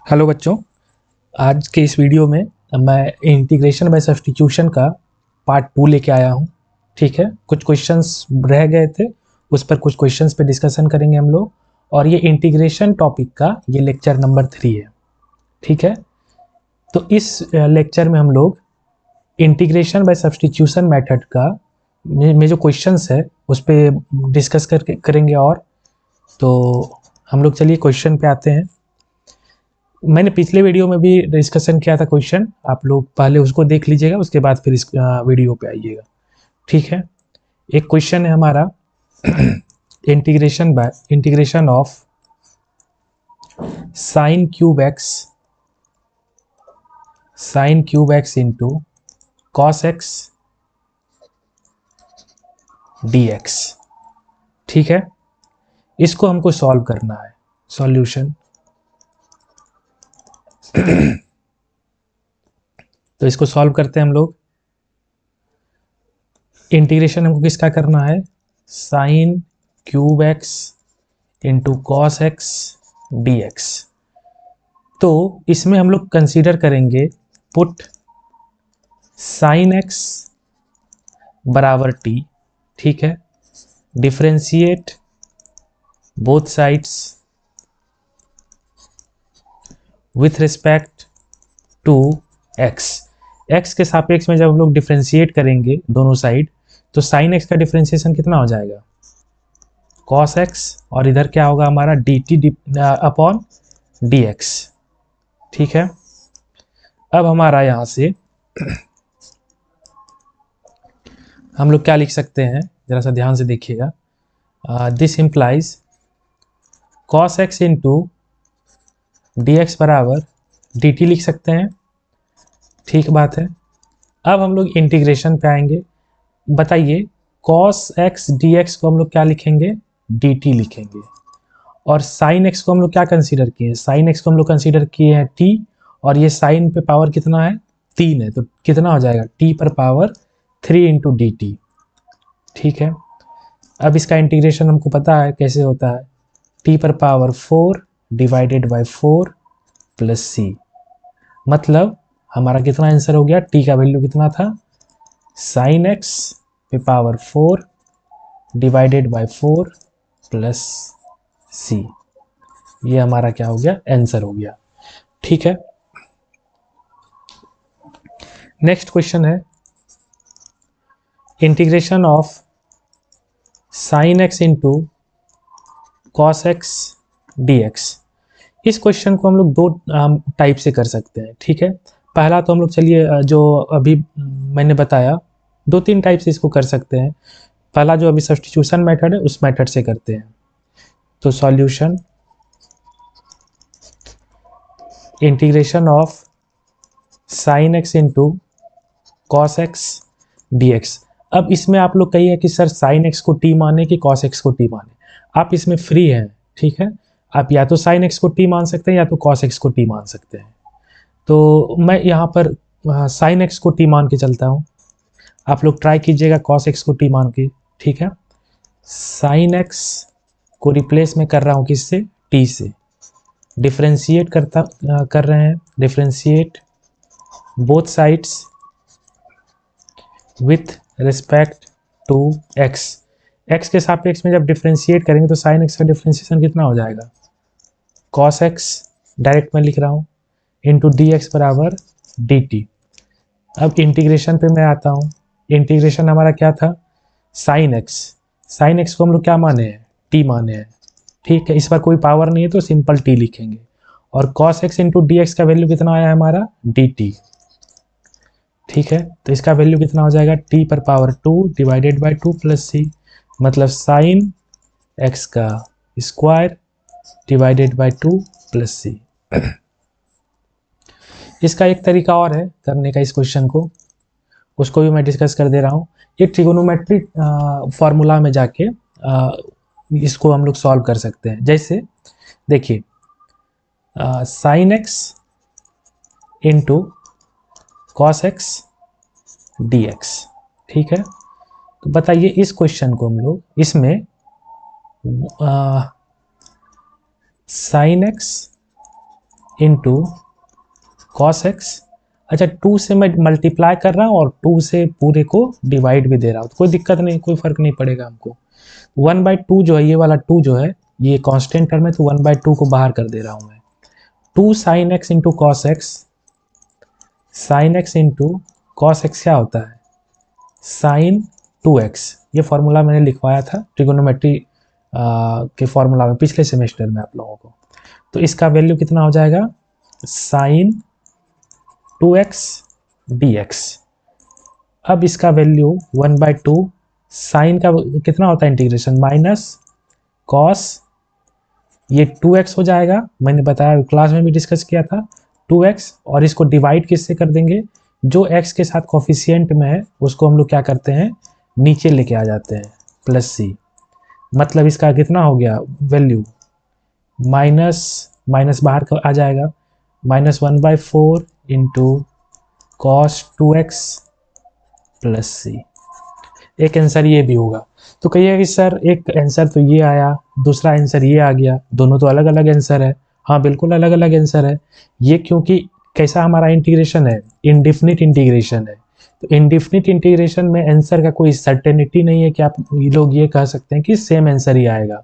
Hello बच्चों, आज के इस वीडियो में मैं इंटीग्रेशन बाय सब्स्टिट्यूशन का पार्ट 2 लेके आया हूँ। ठीक है, कुछ क्वेश्चंस रह गए थे, उस पर कुछ क्वेश्चंस पे डिस्कशन करेंगे हम लोग। और ये इंटीग्रेशन टॉपिक का ये लेक्चर नंबर 3 है। ठीक है, तो इस लेक्चर में हम लोग इंटीग्रेशन बाय सब्स्टिट्यूशन मेथड का में जो क्वेश्चंस है उस पर डिस्कस करके करेंगे। और तो हम लोग चलिए क्वेश्चन पे आते हैं। मैंने पिछले वीडियो में भी डिस्कशन किया था क्वेश्चन, आप लोग पहले उसको देख लीजिएगा, उसके बाद फिर इस वीडियो पे आइएगा। ठीक है, एक क्वेश्चन है हमारा integration of sine cube x into cos x d x. ठीक है, इसको हमको सॉल्व करना है। सॉल्यूशन तो इसको सॉल्व करते हैं हम लोग। इंटीग्रेशन हमको किसका करना है? Sine cube x into cos x d x. तो इसमें हम लोग कंसीडर करेंगे पुट साइन एक्स बराबर टी। ठीक है, differentiate both sides with respect to x. X के सापेक्ष में जब हम लोग डिफ्रेंशिएट करेंगे दोनों साइड, तो साइन एक्स का डिफ्रेंशिएशन कितना हो जाएगा? कॉस एक्स, और इधर क्या होगा हमारा? D T upon D x. ठीक है, अब हमारा यहाँ से हम लोग क्या लिख सकते हैं, जरा सा ध्यान से देखिएगा। This implies cos x into D x बराबर डी टी लिख सकते हैं। ठीक बात है। अब हम लोग इंटीग्रेशन पे आएंगे। बताइए, कॉस एक्स डी एक्स को हम लोग क्या लिखेंगे? डी टी लिखेंगे। और साइन एक्स को हम लोग क्या कंसीडर किए हैं? साइन एक्स को हम लोग कंसीडर किए हैं टी, और ये साइन पे पावर कितना है? 3 है, तो कितना हो जाएगा? टी पर पावर 3 इंटू डी टी। ठीक है, अब इसका इंटीग्रेशन हमको पता है कैसे होता है। टी पर power 4 divided by 4 plus C. मतलब हमारा कितना आंसर हो गया? टी का वैल्यू कितना था? साइन एक्स पे power 4 divided by 4 plus C. ये हमारा क्या हो गया? आंसर हो गया। ठीक है, नेक्स्ट क्वेश्चन है integration of sine x into cos x d x. इस क्वेश्चन को हम लोग दो टाइप से कर सकते हैं। ठीक है, पहला तो हम लोग चलिए जो अभी मैंने बताया, 2-3 टाइप से इसको कर सकते हैं। पहला जो अभी सब्स्टिट्यूशन मेथड है उस मेथड से करते हैं। तो solution integration of sine x into cos x d x. अब इसमें आप लोग कहिए कि सर साइन एक्स को टी माने कि कॉस एक्स को टी माने, आप इसमें फ्री हैं। ठीक है, आप या तो साइन एक्स को टी मान सकते हैं या तो कॉस एक्स को टी मान सकते हैं। तो मैं यहाँ पर साइन एक्स को टी मान के चलता हूँ, आप लोग ट्राई कीजिएगा कॉस एक्स को टी मान के। ठीक है, साइन एक्स को रिप्लेस में कर रहा हूँ किससे? टी से। डिफ्रेंशिएट कर रहे हैं, differentiate both sides with respect to x. X के सापेक्ष में जब डिफ्रेंशिएट करेंगे तो साइन एक्स का डिफ्रेंशिएशन कितना हो जाएगा? कॉस एक्स डायरेक्ट मैं लिख रहा हूँ इंटू डी एक्स बराबर डी टी। अब इंटीग्रेशन पे मैं आता हूँ। इंटीग्रेशन हमारा क्या था? Sine x. साइन एक्स को हम लोग क्या माने हैं? टी माने हैं। ठीक है, इस पर कोई पावर नहीं है तो सिंपल टी लिखेंगे। और cos x into D x का वैल्यू कितना आया हमारा? D T. ठीक है, तो इसका वैल्यू कितना हो जाएगा? टी पर power 2 divided by 2 plus C. मतलब साइन एक्स का स्क्वायर डिवाइडेड बाय 2 प्लस सी। इसका एक तरीका और है करने का इस क्वेश्चन को, उसको भी मैं डिस्कस कर दे रहा हूँ। ये ट्रिगोनोमेट्रिक फॉर्मूला में जाके इसको हम लोग सॉल्व कर सकते हैं। जैसे देखिए, sine x into cos x d x. ठीक है, तो बताइए इस क्वेश्चन को हम लोग इसमें sine x into cos x. अच्छा 2 से मैं मल्टीप्लाई कर रहा हूँ और 2 से पूरे को डिवाइड भी दे रहा हूँ, तो कोई दिक्कत नहीं, कोई फर्क नहीं पड़ेगा हमको। 1/2 जो है, ये वाला 2 जो है ये कांस्टेंट टर्म है, तो 1/2 को बाहर कर दे रहा हूँ मैं। 2 sine x into cos x, sine x into cos x क्या होता है, साइन 2x। ये फॉर्मूला मैंने लिखवाया था ट्रिगोनोमेट्री के फॉर्मूला में पिछले सेमेस्टर में आप लोगों को। तो इसका वैल्यू कितना हो जाएगा, साइन 2x dx। अब इसका वैल्यू 1/2 साइन का कितना होता है इंटीग्रेशन, माइनस कॉस, ये 2x हो जाएगा, मैंने बताया क्लास में भी डिस्कस किया था 2x, और इसको डिवाइड किससे कर देंगे, जो x के साथ कोफिशिएंट में है उसको हम लोग क्या करते हैं, नीचे लेके आ जाते हैं, प्लस c। मतलब इसका कितना हो गया वैल्यू, माइनस माइनस बाहर आ जाएगा, -1/4 into cos 2x plus c। एक आंसर ये भी होगा। तो कहिए कि सर एक आंसर तो ये आया, दूसरा आंसर ये आ गया, दोनों तो अलग अलग आंसर है। हाँ बिल्कुल अलग अलग आंसर है ये, क्योंकि कैसा हमारा इंटीग्रेशन है, इनडिफिनिट इंटीग्रेशन है। तो इनडिफिनिट इंटीग्रेशन में आंसर का कोई सर्टेनिटी नहीं है कि आप लोग ये कह सकते हैं कि सेम आंसर ही आएगा।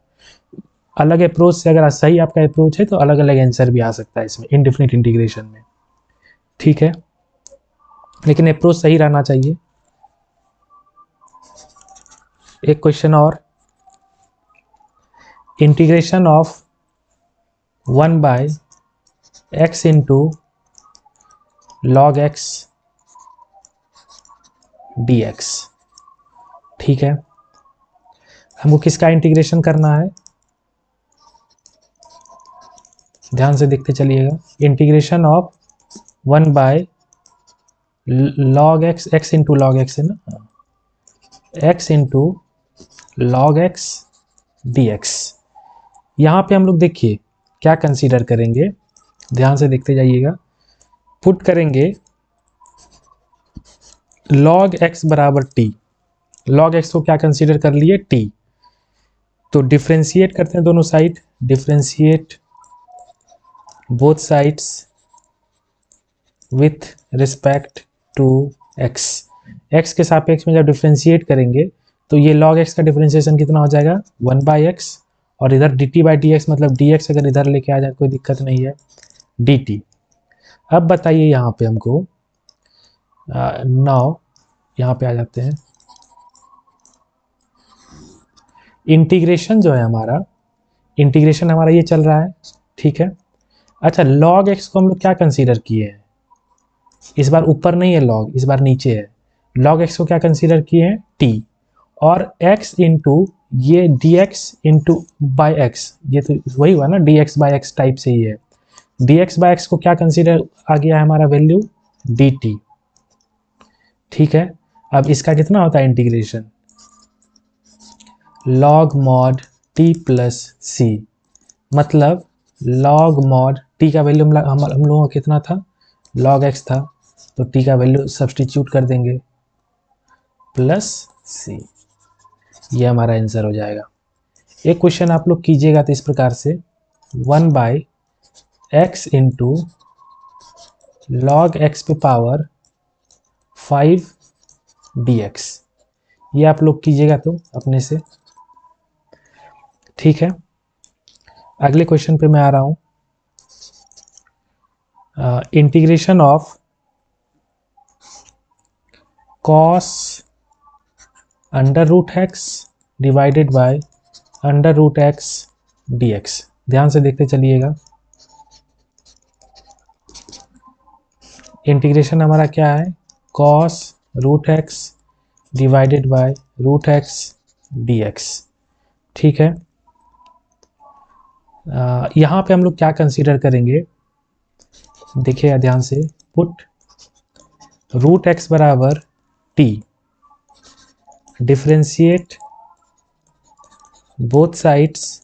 अलग अप्रोच से अगर सही आपका अप्रोच है तो अलग अलग आंसर भी आ सकता है इसमें इनडिफिनिट इंटीग्रेशन में, ठीक है, लेकिन अप्रोच सही रहना चाहिए। एक क्वेश्चन और, integration of 1/x into log x dx, ठीक है। हमको किसका इंटीग्रेशन करना है, ध्यान से देखते चलिएगा। Integration of 1/log x, x into log x है ना, x into log x dx। यहाँ पे हम लोग देखिए क्या कंसीडर करेंगे, ध्यान से देखते जाइएगा। पुट करेंगे log x बराबर t, log x को क्या कंसीडर कर लिए, t। तो डिफ्रेंशिएट करते हैं दोनों side, differentiate both sides with respect to x। x के सापेक्ष में जब डिफ्रेंशिएट करेंगे तो ये log x का डिफ्रेंशिएशन कितना हो जाएगा, 1/x, और इधर dt/dx, मतलब dx अगर इधर लेके आ जाए कोई दिक्कत नहीं है, dt। अब बताइए यहाँ पे हमको, नाउ यहाँ पे आ जाते हैं, इंटीग्रेशन जो है हमारा, इंटीग्रेशन हमारा ये चल रहा है, ठीक है। अच्छा log x को हम लोग क्या कंसीडर किए हैं, इस बार ऊपर नहीं है log, इस बार नीचे है। log x को क्या कंसीडर किए हैं, t, और x इंटू ये dx इंटू बाई एक्स, ये तो वही हुआ ना, dx/x टाइप से ही है। dx/x को क्या कंसीडर आ गया है हमारा वैल्यू, dt, ठीक है। अब इसका कितना होता है integration, log mod t plus c, मतलब log mod t का वैल्यू हम लोगों का कितना था, log x था, तो t का वैल्यू सब्सटीट्यूट कर देंगे, प्लस c, ये हमारा आंसर हो जाएगा। एक क्वेश्चन आप लोग कीजिएगा तो इस प्रकार से, 1/x इंटू लॉग x पे पावर 5 dx, ये आप लोग कीजिएगा तो अपने से, ठीक है। अगले क्वेश्चन पे मैं आ रहा हूँ, integration of cos √x divided by √x dx। ध्यान से देखते चलिएगा, इंटीग्रेशन हमारा क्या है, cos √x divided by √x dx, ठीक है। यहाँ पे हम लोग क्या कंसीडर करेंगे, देखिएगा ध्यान से, पुट √x बराबर t, differentiate both sides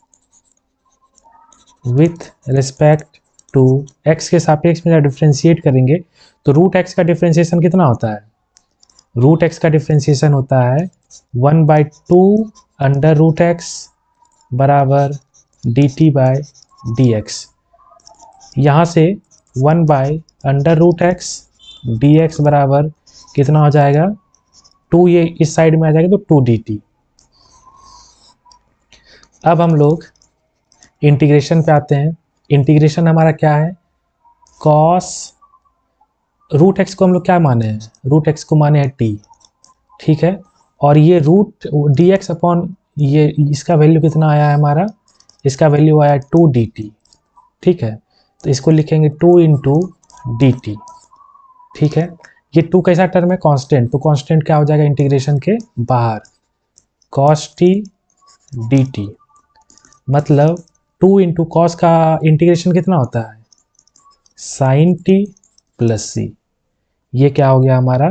with respect to x के सापेक्ष में जब डिफ्रेंशिएट करेंगे तो √x का डिफ्रेंशिएशन कितना होता है, √x का डिफ्रेंशिएशन होता है 1/2 √x बराबर dt/dx। यहाँ से 1/√x dx बराबर कितना हो जाएगा 2, ये इस साइड में आ जाएगा तो 2 dt। अब हम लोग इंटीग्रेशन पे आते हैं। इंटीग्रेशन हमारा क्या है, cos √x को हम लोग क्या माने हैं, √x को माने हैं t, ठीक है। और ये रूट dx अपॉन ये इसका वैल्यू कितना आया है हमारा, इसका वैल्यू आया 2 dt, ठीक है। तो इसको लिखेंगे 2 इंटू dt, ठीक है। ये 2 कैसा टर्म है, कांस्टेंट, तो कांस्टेंट क्या हो जाएगा इंटीग्रेशन के बाहर, cos t dt, मतलब 2 इंटू कॉस का इंटीग्रेशन कितना होता है sin t प्लस सी। ये क्या हो गया हमारा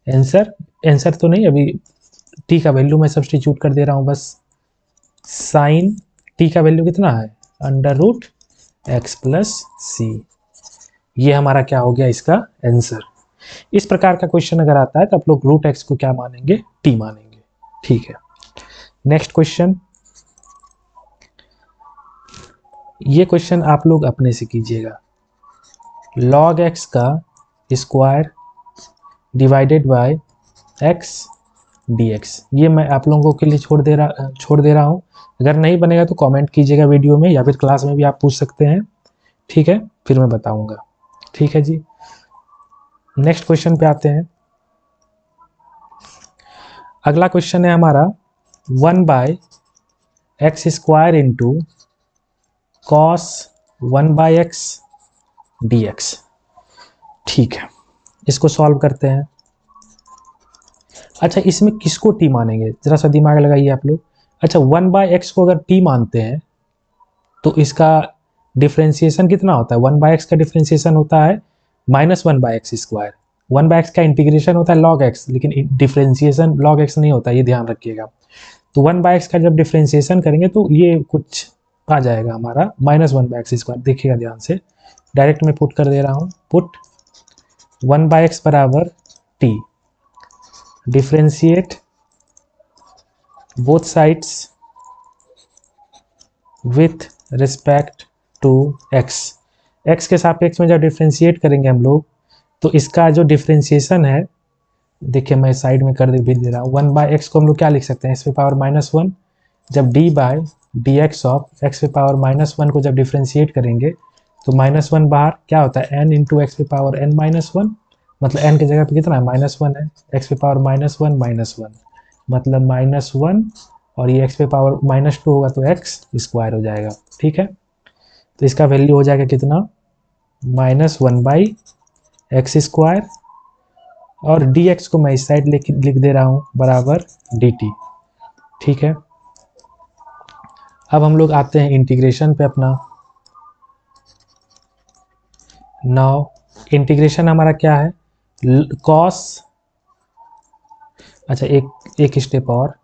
आंसर, आंसर तो नहीं, अभी t का वैल्यू मैं सब्स्टिट्यूट कर दे रहा हूँ बस। sin t का वैल्यू कितना है √x प्लस सी, ये हमारा क्या हो गया इसका आंसर। इस प्रकार का क्वेश्चन अगर आता है तो आप लोग √x को क्या मानेंगे, t मानेंगे, ठीक है। नेक्स्ट क्वेश्चन, ये क्वेश्चन आप लोग अपने से कीजिएगा। log x का square divided by x dx, ये मैं आप लोगों के लिए छोड़ दे रहा हूँ। अगर नहीं बनेगा तो कमेंट कीजिएगा वीडियो में, या फिर क्लास में भी आप पूछ सकते हैं, ठीक है, फिर मैं बताऊंगा, ठीक है जी। नेक्स्ट क्वेश्चन पे आते हैं। अगला क्वेश्चन है हमारा 1/x² into cos 1/x dx, ठीक है। इसको सॉल्व करते हैं। अच्छा, इसमें किसको t मानेंगे, जरा सा दिमाग लगाइए आप लोग। अच्छा, 1/x को अगर t मानते हैं तो इसका डिफ्रेंसिएशन कितना होता है, 1/x का डिफ्रेंसिएशन होता है -1/x²। 1/x का इंटीग्रेशन होता है log x, लेकिन डिफ्रेंसिएशन log x नहीं होता, ये ध्यान रखिएगा। तो 1/x का जब डिफ्रेंसिएशन करेंगे तो ये कुछ आ जाएगा हमारा -1/x²। देखिएगा ध्यान से, डायरेक्ट मैं पुट कर दे रहा हूँ, पुट 1/x बराबर t, differentiate both sides with respect to x। x के सापेक्ष में जब डिफ्रेंशिएट करेंगे हम लोग तो इसका जो डिफ्रेंशिएशन है, देखिए मैं साइड में कर भी दे रहा हूँ, 1/x को हम लोग क्या लिख सकते हैं, x⁻⁻1, जब d/dx ऑफ x⁻⁻1 को जब डिफ्रेंशिएट करेंगे तो -1 बाहर क्या होता है n इंटू x⁻n-1, मतलब n की जगह पे कितना है -1 है, x⁻⁻1 मतलब -1, और ये x⁻⁻2 होगा तो x² हो जाएगा, ठीक है। तो इसका वैल्यू हो जाएगा कितना -1/x², और dx को मैं इस साइड लिख दे रहा हूँ बराबर dt, ठीक है। अब हम लोग आते हैं इंटीग्रेशन पे अपना। नाउ इंटीग्रेशन हमारा क्या है, कॉस, अच्छा एक स्टेप और,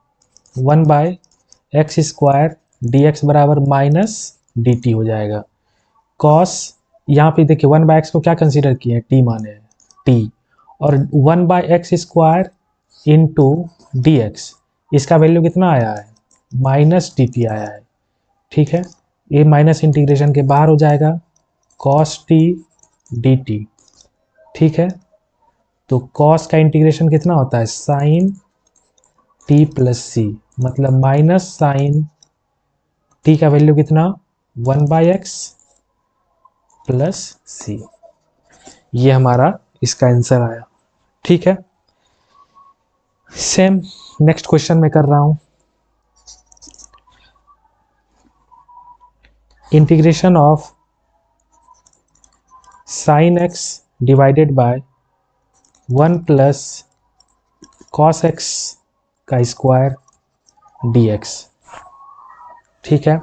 1/x² dx बराबर -dt हो जाएगा। कॉस, यहाँ पे देखिए 1/x को क्या कंसीडर किए हैं, t माने हैं, t, और 1/x² इंटू dx, इसका वैल्यू कितना आया है -dt आया है, ठीक है। ये माइनस इंटीग्रेशन के बाहर हो जाएगा, cos t dt, ठीक है। तो cos का इंटीग्रेशन कितना होता है sin t प्लस सी, मतलब माइनस साइन t का वैल्यू कितना 1/x प्लस सी, ये हमारा इसका आंसर आया, ठीक है। सेम नेक्स्ट क्वेश्चन में कर रहा हूं। Integration of sin x divided by 1 plus cos x का स्क्वायर dx, ठीक है।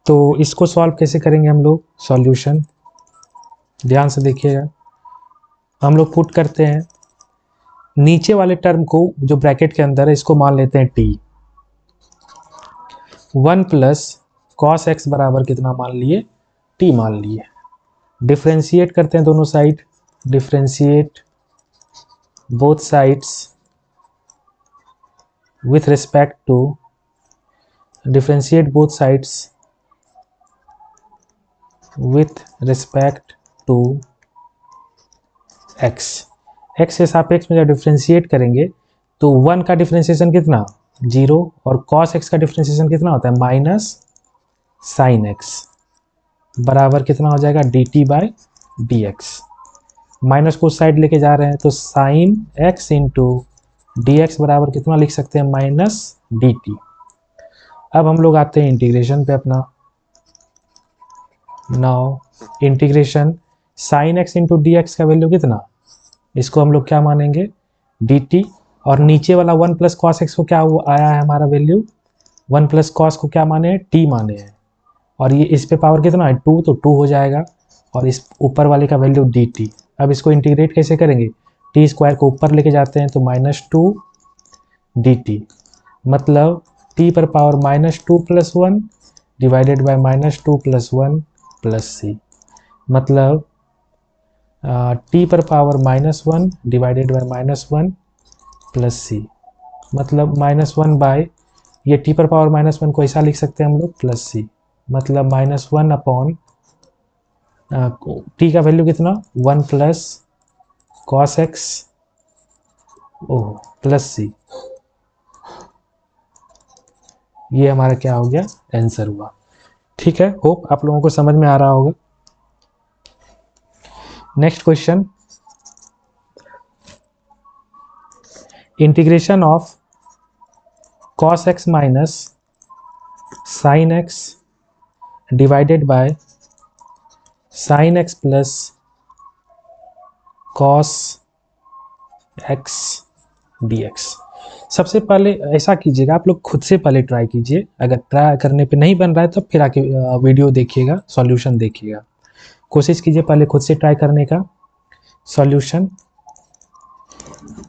तो इसको सॉल्व कैसे करेंगे हम लोग, सॉल्यूशन ध्यान से देखिएगा। हम लोग पुट करते हैं, नीचे वाले टर्म को जो ब्रैकेट के अंदर है इसको मान लेते हैं t, 1 प्लस cos x बराबर कितना मान लिए, t मान लिए। डिफ्रेंशिएट करते हैं दोनों side, differentiate both sides with respect to with respect to x. X के सापेक्ष में जब डिफ्रेंशिएट करेंगे तो 1 का डिफ्रेंशिएशन कितना 0 और कॉस एक्स का डिफ्रेंशिएशन कितना होता है माइनस साइन एक्स बराबर कितना हो जाएगा D T by D x. Minus को उस साइड लेके जा रहे हैं तो sine x into D x बराबर कितना लिख सकते हैं माइनस डी टी। अब हम लोग आते हैं इंटीग्रेशन पे अपना। Now integration sine x into D x का वैल्यू कितना, इसको हम लोग क्या मानेंगे डी टी, और नीचे वाला 1 प्लस कॉस एक्स को क्या आया है हमारा वैल्यू 1 प्लस कॉस को क्या माने हैं टी माने हैं, और ये इस पे पावर कितना है 2 तो 2 हो जाएगा, और इस ऊपर वाले का वैल्यू डी टी। अब इसको इंटीग्रेट कैसे करेंगे टी स्क्वायर को ऊपर लेके जाते हैं तो -2 डी टी, मतलब टी पर power -2 plus 1 divided by -2 plus 1 plus C, मतलब टी पर power -1 divided by -1 plus C, मतलब -1 बाय ये टी पर पावर -1 को ऐसा लिख सकते हैं हम लोग प्लस सी, मतलब -1 अपॉन टी का वैल्यू कितना 1 plus cos x plus C. ये हमारा क्या हो गया आंसर हुआ। ठीक है, होप आप लोगों को समझ में आ रहा होगा। Next question, integration of cos x minus sine x divided by sine x plus cos x d x. सबसे पहले ऐसा कीजिएगा, आप लोग खुद से पहले ट्राई कीजिए, अगर ट्राई करने पे नहीं बन रहा है तो फिर आके वीडियो देखिएगा, सॉल्यूशन देखिएगा। कोशिश कीजिए पहले खुद से ट्राई करने का सॉल्यूशन।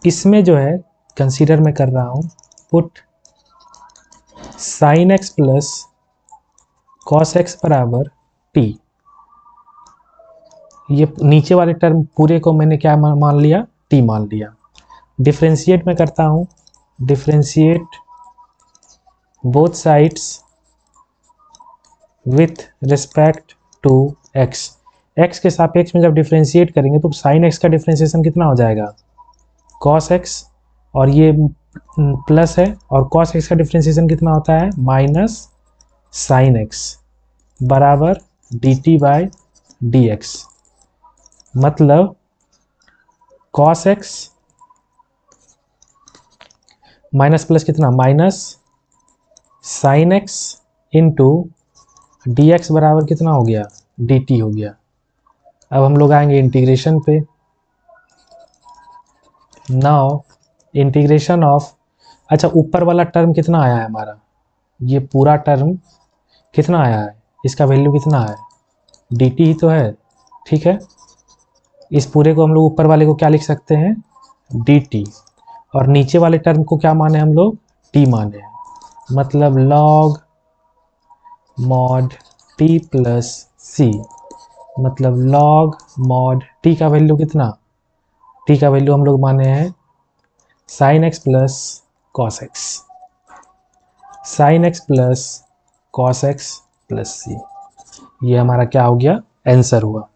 इसमें जो है कंसीडर मैं कर रहा हूँ put sine x plus cos x बराबर टी। ये नीचे वाले टर्म पूरे को मैंने क्या मान लिया टी मान लिया। डिफ्रेंशिएट में करता हूँ, differentiate both sides with respect to x. X के सापेक्ष में जब डिफ्रेंशिएट करेंगे तो साइन एक्स का डिफ्रेंशिएशन कितना हो जाएगा कॉस एक्स, और ये प्लस है, और कॉस एक्स का डिफ्रेंशिएशन कितना होता है माइनस साइन एक्स बराबर D T by D x, मतलब कॉस एक्स माइनस प्लस कितना minus sine x into D x बराबर कितना हो गया डी टी हो गया। अब हम लोग आएंगे इंटीग्रेशन पे। नाउ इंटीग्रेशन ऑफ, अच्छा ऊपर वाला टर्म कितना आया है हमारा, ये पूरा टर्म कितना आया है, इसका वैल्यू कितना है डी टी ही तो है। ठीक है, इस पूरे को हम लोग ऊपर वाले को क्या लिख सकते हैं डी टी, और नीचे वाले टर्म को क्या माने हम लोग टी माने हैं, मतलब log mod T plus C, मतलब लॉग मॉड टी का वैल्यू कितना, टी का वैल्यू हम लोग माने हैं sine x plus cos x, sine x plus cos x plus C. ये हमारा क्या हो गया आंसर हुआ।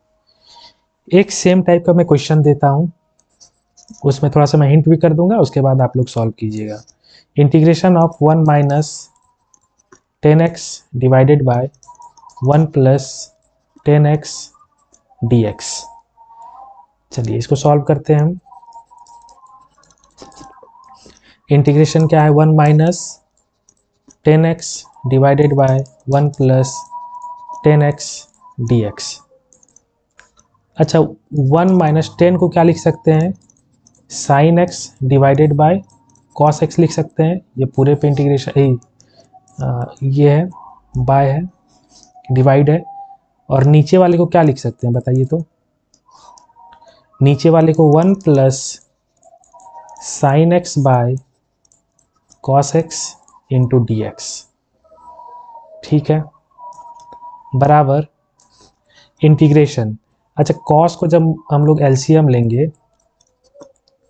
एक सेम टाइप का मैं क्वेश्चन देता हूँ, उसमें थोड़ा सा मैं हिंट भी कर दूंगा, उसके बाद आप लोग सॉल्व कीजिएगा। Integration of 1 minus 10x divided by 1 plus 10x dx। चलिए इसको सॉल्व करते हैं हम। इंटीग्रेशन क्या है 1 minus 10x divided by 1 plus 10x dx। अच्छा 1 माइनस 10 को क्या लिख सकते हैं sine x divided by cos x लिख सकते हैं, ये पूरे पे इंटीग्रेशन ये है बाय है डिवाइड है, और नीचे वाले को क्या लिख सकते हैं बताइए तो, नीचे वाले को 1 plus sine x by cos x into D x. ठीक है, बराबर इंटीग्रेशन, अच्छा कॉस को जब हम लोग एलसीएम लेंगे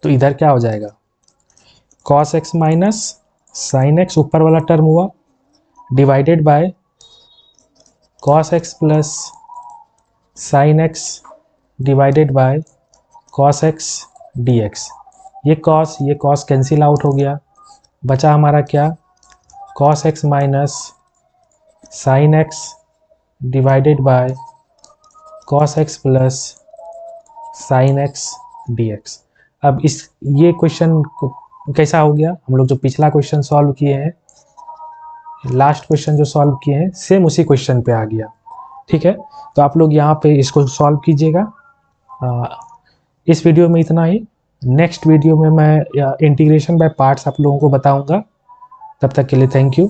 तो इधर क्या हो जाएगा cos x minus sine x ऊपर वाला टर्म हुआ divided by cos x plus sine x divided by cos x d x. ये कॉस कैंसिल आउट हो गया, बचा हमारा क्या, cos x minus sine x divided by cos x plus sine x d x. अब ये question कैसा हो गया, हम लोग जो पिछला क्वेश्चन सॉल्व किए हैं, लास्ट क्वेश्चन जो सॉल्व किए हैं, सेम उसी क्वेश्चन पे आ गया। ठीक है, तो आप लोग यहाँ पे इसको सॉल्व कीजिएगा। इस वीडियो में इतना ही। नेक्स्ट वीडियो में मैं इंटीग्रेशन बाय पार्ट्स आप लोगों को बताऊंगा। तब तक के लिए थैंक यू।